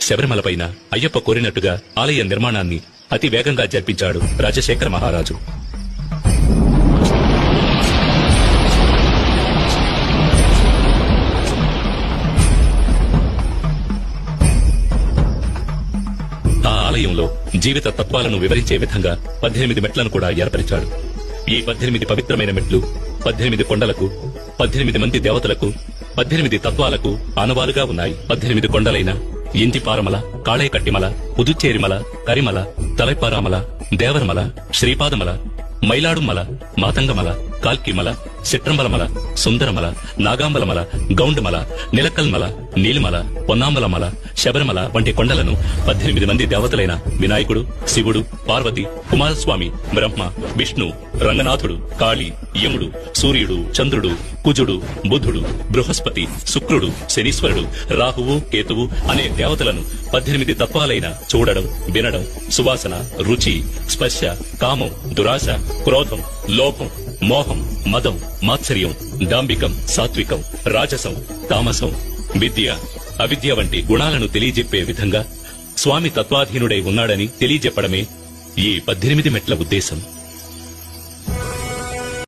శబరిమలపైన అయ్యప్ప కోరినట్టుగా ఆలయ నిర్మాణాన్ని అతి వేగంగా జరిపించాడు రాజశేఖర మహారాజు. ఆ ఆలయంలో జీవిత తత్వాలను వివరించే విధంగా 18 మెట్లను కూడా ఏర్పరిచాడు. ఈ 18 పవిత్రమైన మెట్లు 18 కొండలకు, 18 మంది దేవతలకు, 18 తత్వాలకు ఆనవాలుగా ఉన్నాయి. 18 కొండలైన ఇంటిపారమల, కాళేకట్టిమల, పుదుచ్చేరిమల, కరిమల, తలైపారామల, దేవరమల, శ్రీపాదమల, మైలాడుమల, మాతంగమల, కాల్కిమల, చిట్రంబలమల, సుందరమల, నాగాంబలమల, గౌండమల, నిలకల్మల, నీలిమల, పొన్నాంబలమల, శబరిమల వంటి కొండలను 18 మంది దేవతలైన వినాయకుడు, శివుడు, పార్వతి, కుమారస్వామి, బ్రహ్మ, విష్ణు, రంగనాథుడు, కాళీ, యముడు, సూర్యుడు, చంద్రుడు, కుజుడు, బుధుడు, బృహస్పతి, శుక్రుడు, శనీశ్వరుడు, రాహువు, కేతువు అనే దేవతలను 18 తత్వాలైన చూడడం, వినడం, సువాసన, రుచి, స్పర్శ, కామం, దురాశ, క్రోధం, లోభం, మోహం, మదం, మాత్సర్యం, డాంబికం, సాత్వికం, రాజసం, తామసం, విద్య, అవిద్య వంటి గుణాలను తెలియజెప్పే విధంగా స్వామి తత్వాధీనుడై ఉన్నాడని తెలియజెప్పడమే ఈ 18 మెట్ల ఉద్దేశం.